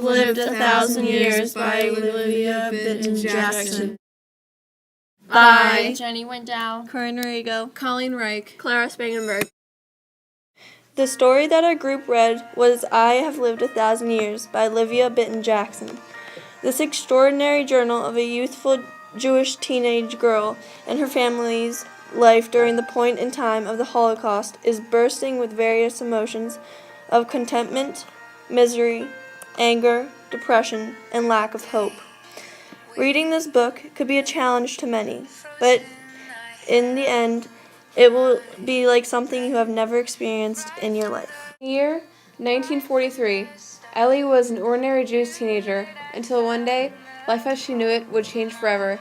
Have Lived 1,000 Years by Olivia Benton Jackson. By Jenny Wendow, Corinne Rigo, Colleen Reich, Clara Spangenberg. The story that our group read was I Have Lived 1,000 Years by Olivia Benton Jackson. This extraordinary journal of a youthful Jewish teenage girl and her family's life during the point in time of the Holocaust is bursting with various emotions of contentment, misery, anger, depression, and lack of hope. Reading this book could be a challenge to many, but in the end, it will be like something you have never experienced in your life. In the year 1943, Ellie was an ordinary Jewish teenager until one day, life as she knew it would change forever.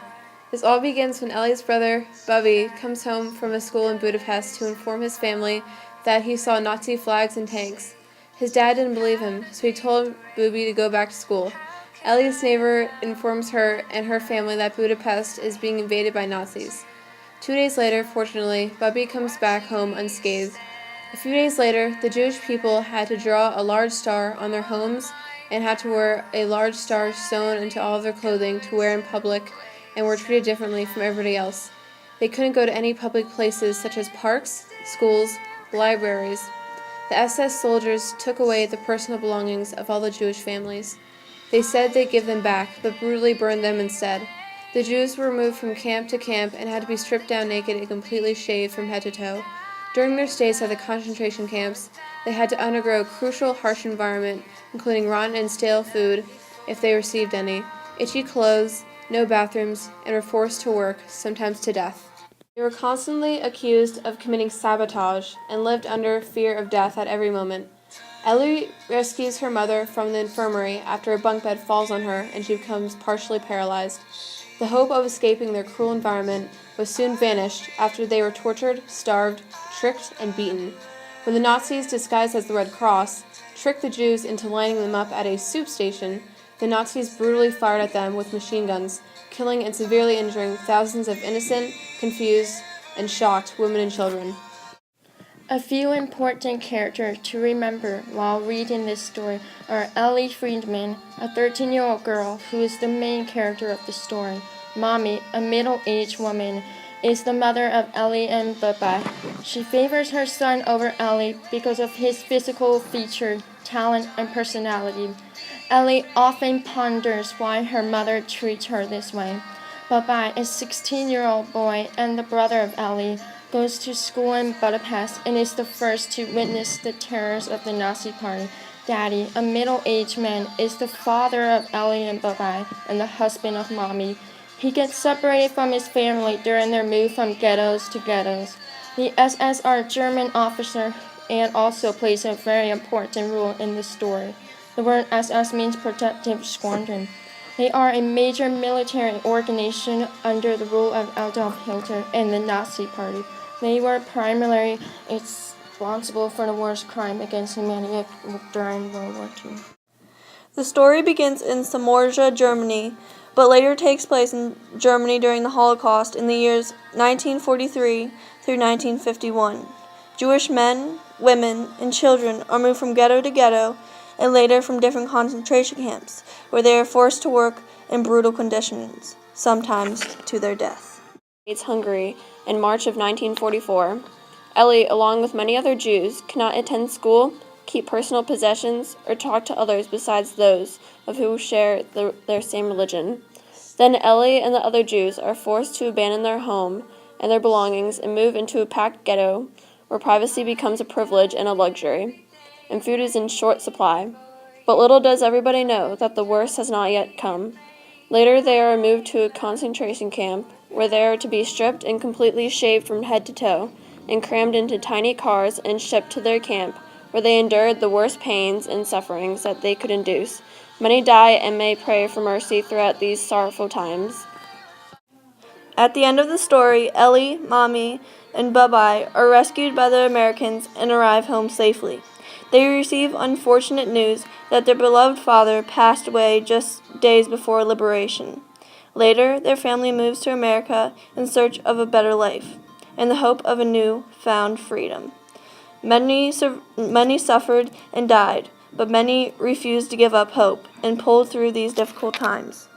This all begins when Ellie's brother, Bubby, comes home from a school in Budapest to inform his family that he saw Nazi flags and tanks. His dad didn't believe him, so he told Bubby to go back to school. Ellie's neighbor informs her and her family that Budapest is being invaded by Nazis. 2 days later, fortunately, Bubby comes back home unscathed. A few days later, the Jewish people had to draw a large star on their homes and had to wear a large star sewn into all of their clothing to wear in public and were treated differently from everybody else. They couldn't go to any public places such as parks, schools, libraries. The SS soldiers took away the personal belongings of all the Jewish families. They said they'd give them back, but brutally burned them instead. The Jews were moved from camp to camp and had to be stripped down naked and completely shaved from head to toe. During their stays at the concentration camps, they had to undergo a crucial, harsh environment, including rotten and stale food, if they received any, itchy clothes, no bathrooms, and were forced to work, sometimes to death. They were constantly accused of committing sabotage and lived under fear of death at every moment. Ellie rescues her mother from the infirmary after a bunk bed falls on her and she becomes partially paralyzed. The hope of escaping their cruel environment was soon vanished after they were tortured, starved, tricked, and beaten. When the Nazis, disguised as the Red Cross, tricked the Jews into lining them up at a soup station, the Nazis brutally fired at them with machine guns, killing and severely injuring thousands of innocent, confused, and shocked women and children. A few important characters to remember while reading this story are Ellie Friedman, a 13-year-old girl who is the main character of the story. Mommy, a middle-aged woman, is the mother of Ellie and Bubba. She favors her son over Ellie because of his physical feature, talent, and personality. Ellie often ponders why her mother treats her this way. Bubba is a 16-year-old boy and the brother of Ellie, goes to school in Budapest and is the first to witness the terrors of the Nazi Party. Daddy, a middle-aged man, is the father of Ellie and Bubba and the husband of Mommy. He gets separated from his family during their move from ghettos to ghettos. The SS are a German officer and also plays a very important role in the story. The word SS means Protective Squadron. They are a major military organization under the rule of Adolf Hitler and the Nazi Party. They were primarily responsible for the worst crime against humanity during World War II. The story begins in Samorja, Germany, but later takes place in Germany during the Holocaust in the years 1943 through 1951. Jewish men, women, and children are moved from ghetto to ghetto and later from different concentration camps, where they are forced to work in brutal conditions, sometimes to their death. Hungary, in March of 1944, Ellie, along with many other Jews, cannot attend school, keep personal possessions, or talk to others besides those of who share their same religion. Then Ellie and the other Jews are forced to abandon their home and their belongings and move into a packed ghetto where privacy becomes a privilege and a luxury, and food is in short supply. But little does everybody know that the worst has not yet come. Later they are moved to a concentration camp where they are to be stripped and completely shaved from head to toe and crammed into tiny cars and shipped to their camp where they endured the worst pains and sufferings that they could induce. Many die and may pray for mercy throughout these sorrowful times. At the end of the story, Ellie, Mommy, and Bubby are rescued by the Americans and arrive home safely. They receive unfortunate news that their beloved father passed away just days before liberation. Later, their family moves to America in search of a better life, in the hope of a new found freedom. Many suffered and died, but many refused to give up hope and pulled through these difficult times.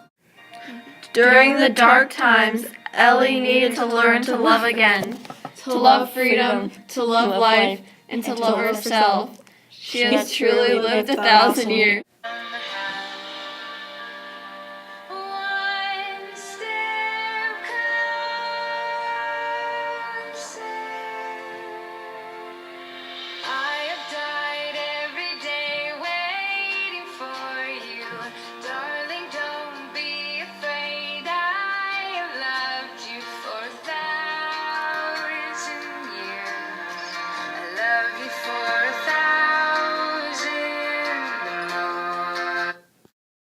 During the dark times, Ellie needed to learn to love again, to love freedom, to love life, and to love herself. She has truly lived 1,000 years.